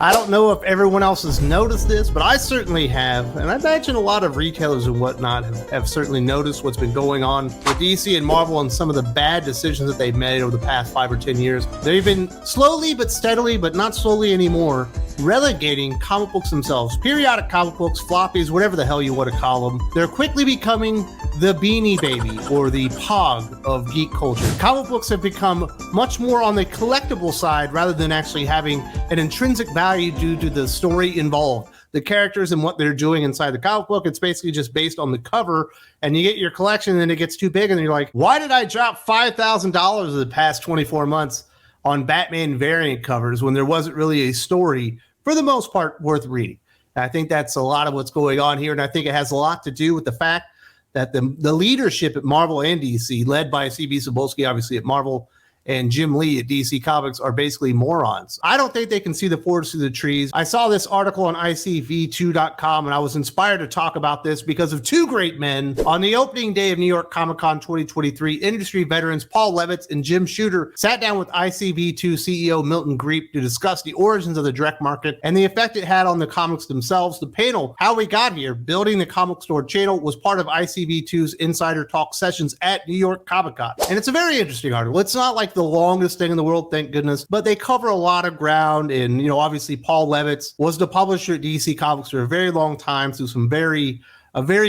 I don't know if everyone else has noticed this, but I certainly have. And I imagine a lot of retailers and whatnot have certainly noticed what's been going on with DC and Marvel and some of the bad decisions that they've made over the past 5 or 10 years. They've been slowly but steadily, but not slowly anymore, relegating comic books themselves. Periodic comic books, floppies, whatever the hell you want to call them. They're quickly becoming the Beanie Baby or the Pog of geek culture. Comic books have become much more on the collectible side rather than actually having an intrinsic value due to the story involved, the characters and what they're doing inside the comic book. It's basically just based on the cover, and you get your collection and it gets too big and you're like, why did I drop $5,000 in the past 24 months on Batman variant covers when there wasn't really a story for the most part worth reading? And I think that's a lot of what's going on here, and I think it has a lot to do with the fact that the leadership at Marvel and DC, led by Cebulski obviously at Marvel, and Jim Lee at DC Comics, are basically morons. I don't think they can see the forest through the trees. I saw this article on ICV2.com, and I was inspired to talk about this because of two great men. On the opening day of New York Comic Con 2023, industry veterans Paul Levitz and Jim Shooter sat down with ICV2 CEO Milton Greep to discuss the origins of the direct market and the effect it had on the comics themselves. The panel, How We Got Here, Building the Comic Store Channel, was part of ICV2's Insider Talk sessions at New York Comic Con. And it's a very interesting article. It's not like the longest thing in the world, thank goodness, but they cover a lot of ground. And, you know, obviously Paul Levitz was the publisher at DC Comics for a very long time, through some very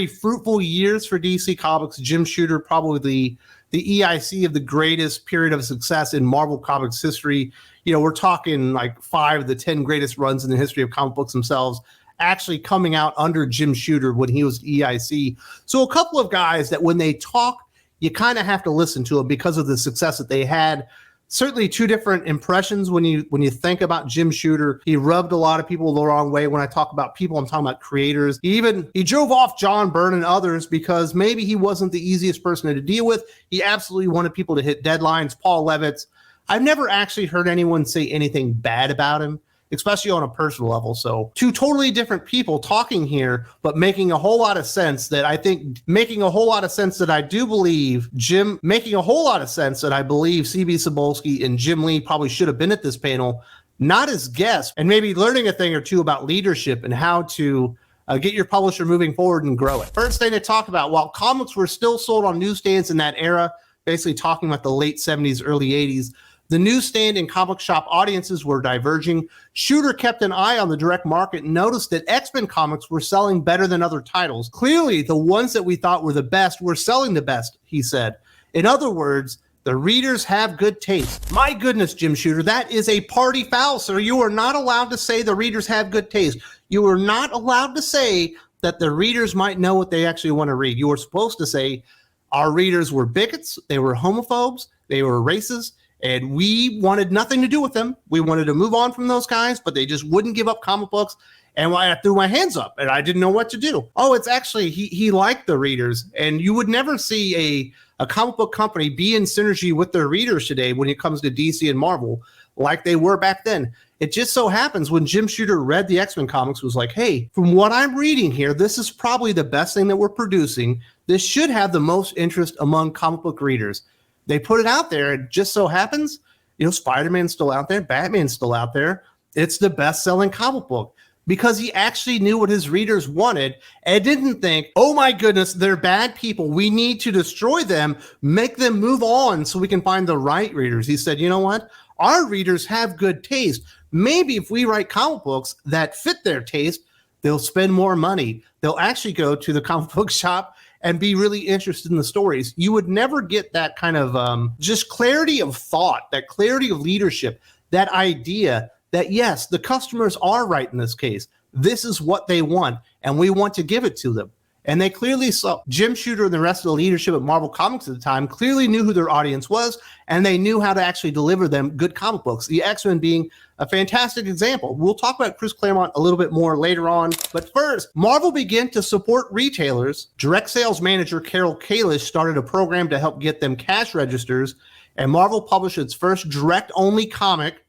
fruitful years for DC Comics. Jim Shooter, probably the EIC of the greatest period of success in Marvel Comics history. You know, we're talking like 5 of the 10 greatest runs in the history of comic books themselves actually coming out under Jim Shooter when he was EIC. So a couple of guys that when they talk, you kind of have to listen to them because of the success that they had. Certainly two different impressions when you think about Jim Shooter. He rubbed a lot of people the wrong way. When I talk about people, I'm talking about creators. He drove off John Byrne and others because maybe he wasn't the easiest person to deal with. He absolutely wanted people to hit deadlines. Paul Levitz, I've never actually heard anyone say anything bad about him, especially on a personal level. So two totally different people talking here, but making a whole lot of sense that I think, making a whole lot of sense that I do believe Jim, making a whole lot of sense that I believe Cebulski and Jim Lee probably should have been at this panel, not as guests, and maybe learning a thing or two about leadership and how to get your publisher moving forward and grow it. First thing to talk about, while comics were still sold on newsstands in that era, basically talking about the late 70s, early 80s, the newsstand and comic shop audiences were diverging. Shooter kept an eye on the direct market and noticed that X-Men comics were selling better than other titles. Clearly, the ones that we thought were the best were selling the best, he said. In other words, the readers have good taste. My goodness, Jim Shooter, that is a party foul, sir. You are not allowed to say the readers have good taste. You are not allowed to say that the readers might know what they actually want to read. You are supposed to say our readers were bigots, they were homophobes, they were racist, and we wanted nothing to do with them. We wanted to move on from those guys, but they just wouldn't give up comic books. And I threw my hands up and I didn't know what to do. Oh, it's actually, he liked the readers. And you would never see a comic book company be in synergy with their readers today when it comes to DC and Marvel like they were back then. It just so happens when Jim Shooter read the X-Men comics, was like, hey, from what I'm reading here, this is probably the best thing that we're producing. This should have the most interest among comic book readers. They put it out there. It just so happens, you know, Spider-Man's still out there. Batman's still out there. It's the best-selling comic book because he actually knew what his readers wanted and didn't think, oh, my goodness, they're bad people. We need to destroy them, make them move on so we can find the right readers. He said, you know what? Our readers have good taste. Maybe if we write comic books that fit their taste, they'll spend more money. They'll actually go to the comic book shop and be really interested in the stories. You would never get that kind of just clarity of thought, that clarity of leadership, that idea that, yes, the customers are right in this case. This is what they want, and we want to give it to them. And they clearly saw Jim Shooter and the rest of the leadership at Marvel Comics at the time clearly knew who their audience was, and they knew how to actually deliver them good comic books. The X-Men being a fantastic example. We'll talk about Chris Claremont a little bit more later on. But first, Marvel began to support retailers. Direct sales manager Carol Kalish started a program to help get them cash registers, and Marvel published its first direct-only comic,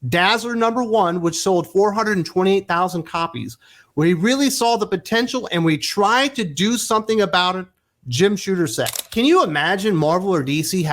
Dazzler #1, which sold 428,000 copies. We really saw the potential and we tried to do something about it, Jim Shooter said. Can you imagine Marvel or DC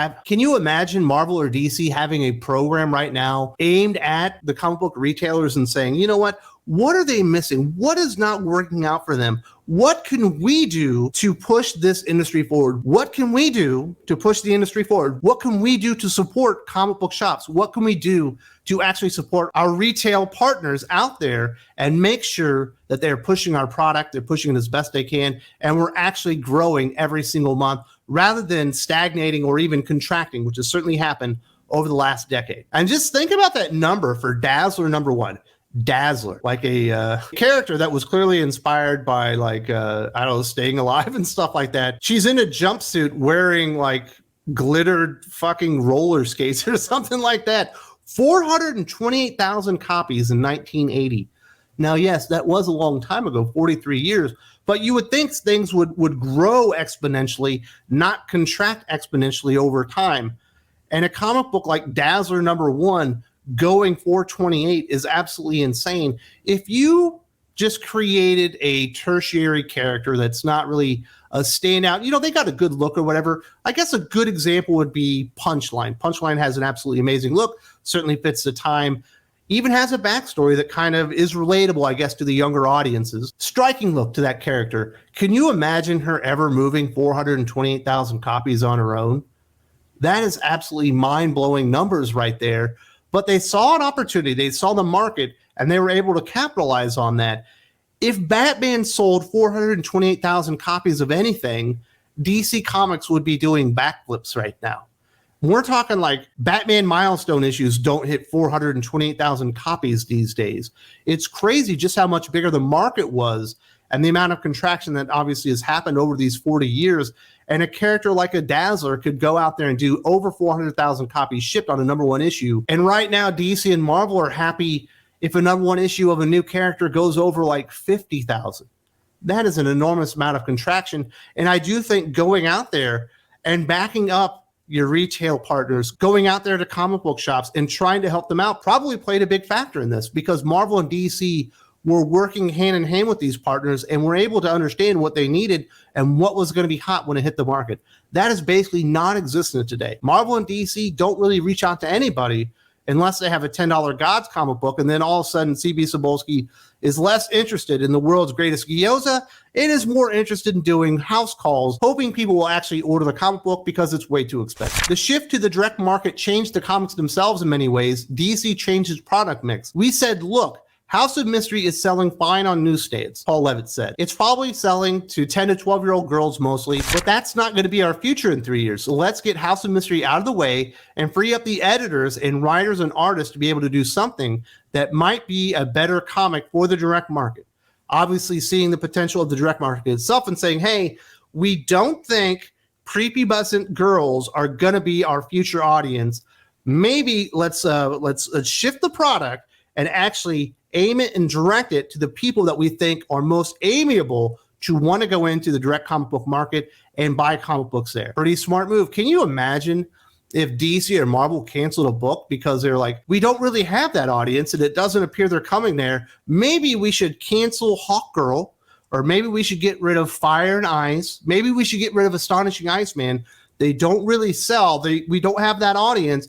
having a program right now aimed at the comic book retailers and saying, you know what are they missing? What is not working out for them? What can we do to push this industry forward? What can we do to push the industry forward? What can we do to support comic book shops? What can we do to actually support our retail partners out there and make sure that they're pushing our product, they're pushing it as best they can, and we're actually growing every single month rather than stagnating or even contracting, which has certainly happened over the last decade. And just think about that number for Dazzler number 1. Dazzler, like a character that was clearly inspired by Staying Alive and stuff like that. She's in a jumpsuit wearing like glittered fucking roller skates or something like that. 428,000 copies in 1980. Now, yes, that was a long time ago, 43 years, but you would think things would grow exponentially, not contract exponentially over time. And a comic book like Dazzler number 1 going 428 is absolutely insane. If you just created a tertiary character that's not really a standout, they got a good look or whatever. I guess a good example would be Punchline. Punchline has an absolutely amazing look, certainly fits the time, even has a backstory that kind of is relatable, I guess, to the younger audiences. Striking look to that character. Can you imagine her ever moving 428,000 copies on her own? That is absolutely mind-blowing numbers right there. But they saw an opportunity, they saw the market, and they were able to capitalize on that. If Batman sold 428,000 copies of anything, DC Comics would be doing backflips right now. We're talking like Batman milestone issues don't hit 428,000 copies these days. It's crazy just how much bigger the market was and the amount of contraction that obviously has happened over these 40 years. And a character like a Dazzler could go out there and do over 400,000 copies shipped on a number 1 issue. And right now, DC and Marvel are happy if a number 1 issue of a new character goes over like 50,000. That is an enormous amount of contraction. And I do think going out there and backing up your retail partners, going out there to comic book shops and trying to help them out probably played a big factor in this, because Marvel and DC were working hand in hand with these partners and were able to understand what they needed and what was going to be hot when it hit the market. That is basically non-existent today. Marvel and DC don't really reach out to anybody unless they have a $10 Gods comic book, and then all of a sudden CB Cebulski is less interested in the world's greatest gyoza. It is more interested in doing house calls, hoping people will actually order the comic book because it's way too expensive. The shift to the direct market changed the comics themselves in many ways. DC changed its product mix. We said, look, House of Mystery is selling fine on newsstands, Paul Levitz said. It's probably selling to 10 to 12-year-old girls mostly, but that's not going to be our future in 3 years. So let's get House of Mystery out of the way and free up the editors and writers and artists to be able to do something that might be a better comic for the direct market. Obviously, seeing the potential of the direct market itself and saying, hey, we don't think prepubescent girls are going to be our future audience. Maybe let's shift the product and actually aim it and direct it to the people that we think are most amiable to want to go into the direct comic book market and buy comic books there. Pretty smart move. Can you imagine if DC or Marvel canceled a book because they're like, we don't really have that audience and it doesn't appear they're coming there? Maybe we should cancel Hawkgirl, or maybe we should get rid of Fire and Ice. Maybe we should get rid of Astonishing Iceman. They don't really sell. We don't have that audience.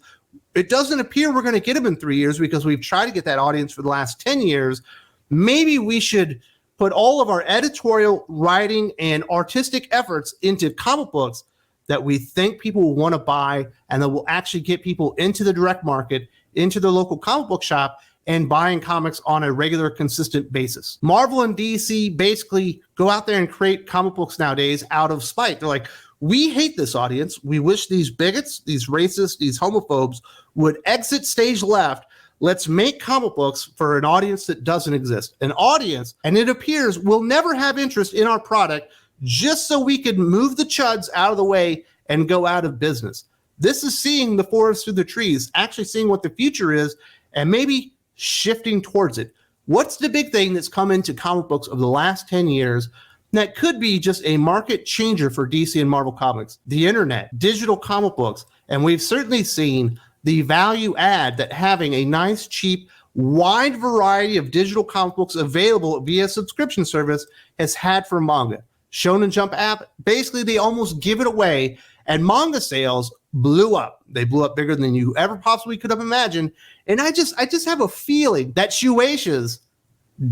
It doesn't appear we're going to get them in 3 years because we've tried to get that audience for the last 10 years. Maybe we should put all of our editorial writing and artistic efforts into comic books that we think people will want to buy and that will actually get people into the direct market, into the local comic book shop, and buying comics on a regular, consistent basis. Marvel and DC basically go out there and create comic books nowadays out of spite. They're like, we hate this audience. We wish these bigots, these racists, these homophobes would exit stage left. Let's make comic books for an audience that doesn't exist. An audience, and it appears, will never have interest in our product just so we can move the chuds out of the way and go out of business. This is seeing the forest through the trees, actually seeing what the future is and maybe shifting towards it. What's the big thing that's come into comic books over the last 10 years that could be just a market changer for DC and Marvel Comics? The internet, digital comic books, and we've certainly seen the value add that having a nice, cheap, wide variety of digital comic books available via subscription service has had for manga. Shonen Jump app, basically they almost give it away, and manga sales blew up. They blew up bigger than you ever possibly could have imagined. And I just have a feeling that Shueisha's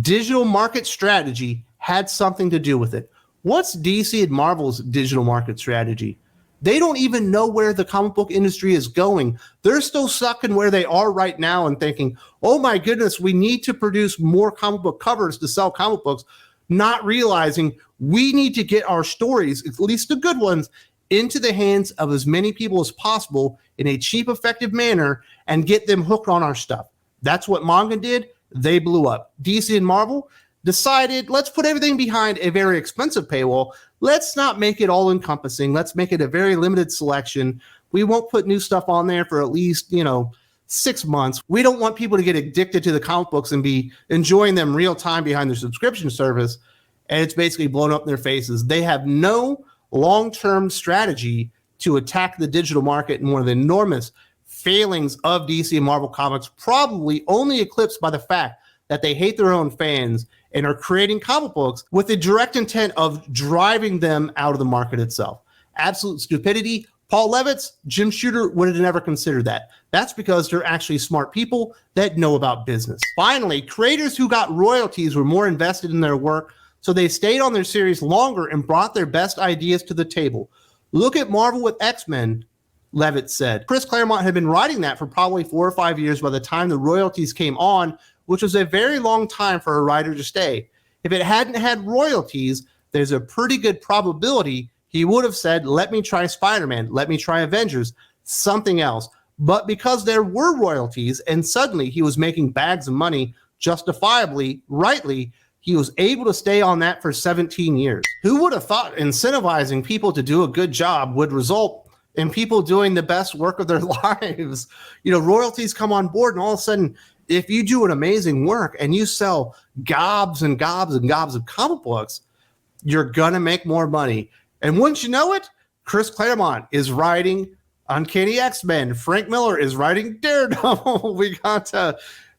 digital market strategy had something to do with it. What's DC and Marvel's digital market strategy? They don't even know where the comic book industry is going. They're still stuck in where they are right now and thinking, oh my goodness, we need to produce more comic book covers to sell comic books, not realizing we need to get our stories, at least the good ones, into the hands of as many people as possible in a cheap, effective manner and get them hooked on our stuff. That's what manga did. They blew up. DC and Marvel decided, let's put everything behind a very expensive paywall. Let's not make it all encompassing. Let's make it a very limited selection. We won't put new stuff on there for at least, 6 months. We don't want people to get addicted to the comic books and be enjoying them real time behind their subscription service. And it's basically blown up in their faces. They have no long-term strategy to attack the digital market, and one of the enormous failings of DC and Marvel Comics, probably only eclipsed by the fact that they hate their own fans and are creating comic books with the direct intent of driving them out of the market itself. Absolute stupidity. Paul Levitz, Jim Shooter would have never considered that. That's because they're actually smart people that know about business. Finally, creators who got royalties were more invested in their work, so they stayed on their series longer and brought their best ideas to the table. Look at Marvel with X-Men, Levitz said. Chris Claremont had been writing that for probably 4 or 5 years by the time the royalties came on, which was a very long time for a writer to stay. If it hadn't had royalties, there's a pretty good probability he would have said, let me try Spider-Man, let me try Avengers, something else. But because there were royalties and suddenly he was making bags of money, justifiably, rightly, he was able to stay on that for 17 years. Who would have thought incentivizing people to do a good job would result in people doing the best work of their lives? Royalties come on board, and all of a sudden, if you do an amazing work and you sell gobs and gobs and gobs of comic books, you're going to make more money. And once you know it, Chris Claremont is writing Uncanny X-Men. Frank Miller is writing Daredevil. We got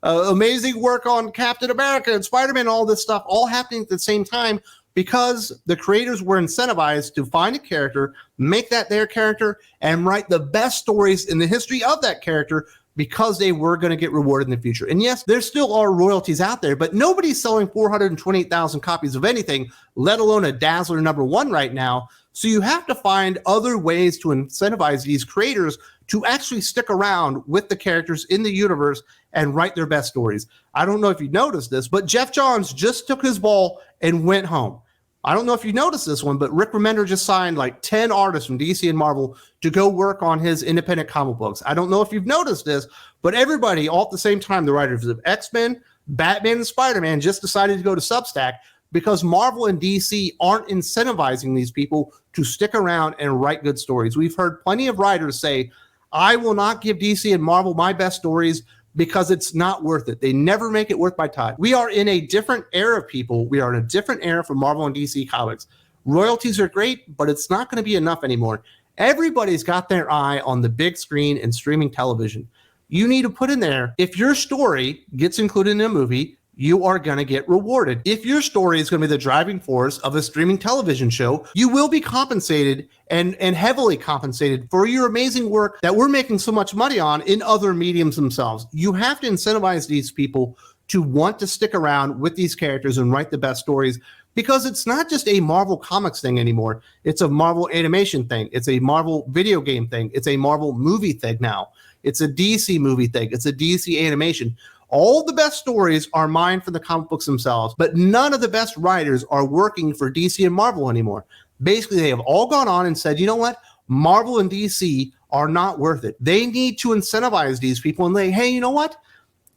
amazing work on Captain America and Spider-Man, all this stuff, all happening at the same time because the creators were incentivized to find a character, make that their character, and write the best stories in the history of that character because they were going to get rewarded in the future. And yes, there still are royalties out there, but nobody's selling 428,000 copies of anything, let alone a Dazzler #1 right now. So you have to find other ways to incentivize these creators to actually stick around with the characters in the universe and write their best stories. I don't know if you noticed this, but Jeff Johns just took his ball and went home. I don't know if you noticed this one, but Rick Remender just signed like 10 artists from DC and Marvel to go work on his independent comic books. I don't know if you've noticed this, but everybody all at the same time, the writers of X-Men, Batman, and Spider-Man just decided to go to Substack because Marvel and DC aren't incentivizing these people to stick around and write good stories. We've heard plenty of writers say, I will not give DC and Marvel my best stories because it's not worth it. They never make it worth my time. We are in a different era, people. We are in a different era for Marvel and DC comics. Royalties are great, but it's not going to be enough anymore. Everybody's got their eye on the big screen and streaming television. You need to put in there, if your story gets included in a movie, you are going to get rewarded. If your story is going to be the driving force of a streaming television show, you will be compensated and heavily compensated for your amazing work that we're making so much money on in other mediums themselves. You have to incentivize these people to want to stick around with these characters and write the best stories, because it's not just a Marvel Comics thing anymore. It's a Marvel animation thing. It's a Marvel video game thing. It's a Marvel movie thing now. It's a DC movie thing. It's a DC animation. All the best stories are mined from the comic books themselves, but none of the best writers are working for DC and Marvel anymore. Basically, they have all gone on and said, you know what? Marvel and DC are not worth it. They need to incentivize these people and say, hey, you know what?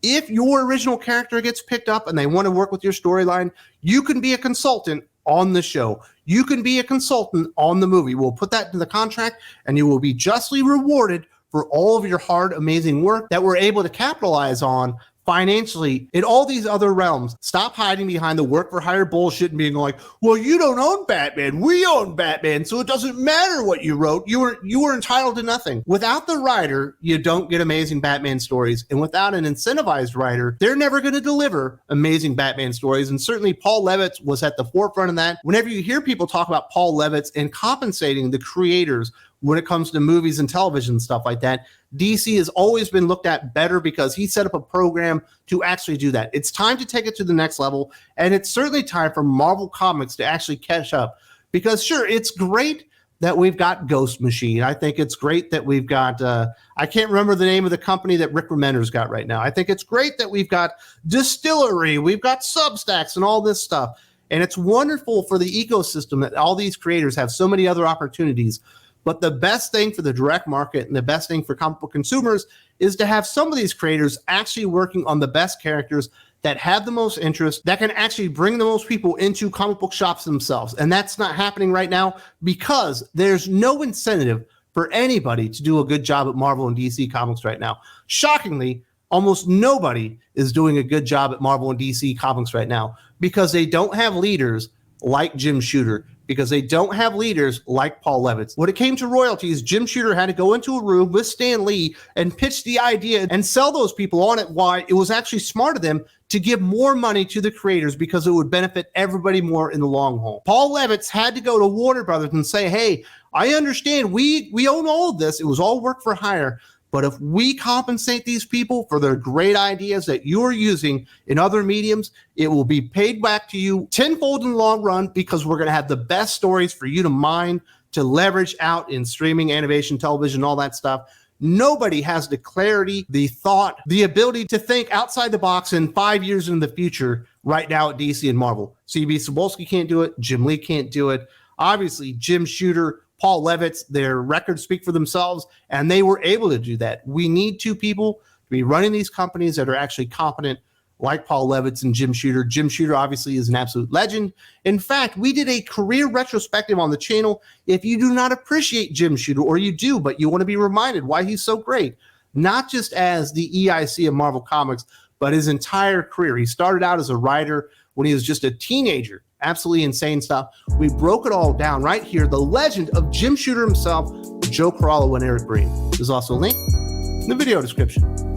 If your original character gets picked up and they want to work with your storyline, you can be a consultant on the show. You can be a consultant on the movie. We'll put that in the contract, and you will be justly rewarded for all of your hard, amazing work that we're able to capitalize on financially in all these other realms. Stop hiding behind the work for hire bullshit and being like, well, you don't own Batman. We own Batman, so it doesn't matter what you wrote. You were entitled to nothing. Without the writer, you don't get amazing Batman stories. And without an incentivized writer, they're never going to deliver amazing Batman stories. And certainly Paul Levitz was at the forefront of that. Whenever you hear people talk about Paul Levitz and compensating the creators when it comes to movies and television and stuff like that, DC has always been looked at better because he set up a program to actually do that. It's time to take it to the next level, and it's certainly time for Marvel Comics to actually catch up. Because sure, it's great that we've got Ghost Machine. I think it's great that we've got, I can't remember the name of the company that Rick Remender's got right now. I think it's great that we've got Distillery, we've got Substacks and all this stuff. And it's wonderful for the ecosystem that all these creators have so many other opportunities. But the best thing for the direct market and the best thing for comic book consumers is to have some of these creators actually working on the best characters that have the most interest, that can actually bring the most people into comic book shops themselves. And that's not happening right now because there's no incentive for anybody to do a good job at Marvel and DC Comics right now. Shockingly, almost nobody is doing a good job at Marvel and DC Comics right now because they don't have leaders like Jim Shooter, because they don't have leaders like Paul Levitz. When it came to royalties, Jim Shooter had to go into a room with Stan Lee and pitch the idea and sell those people on it why it was actually smart of them to give more money to the creators because it would benefit everybody more in the long haul. Paul Levitz had to go to Warner Brothers and say, hey, I understand we own all of this. It was all work for hire. But if we compensate these people for their great ideas that you're using in other mediums, it will be paid back to you tenfold in the long run because we're going to have the best stories for you to mine, to leverage out in streaming, animation, television, all that stuff. Nobody has the clarity, the thought, the ability to think outside the box in 5 years in the future right now at DC and Marvel. Cebulski can't do it. Jim Lee can't do it. Obviously, Jim Shooter, Paul Levitz, their records speak for themselves, and they were able to do that. We need two people to be running these companies that are actually competent, like Paul Levitz and Jim Shooter. Jim Shooter obviously is an absolute legend. In fact, we did a career retrospective on the channel. If you do not appreciate Jim Shooter, or you do, but you want to be reminded why he's so great, not just as the EIC of Marvel Comics, but his entire career. He started out as a writer when he was just a teenager. Absolutely insane stuff. We broke it all down right here. The legend of Jim Shooter himself, Joe Corallo and Eric Breen. There's also a link in the video description.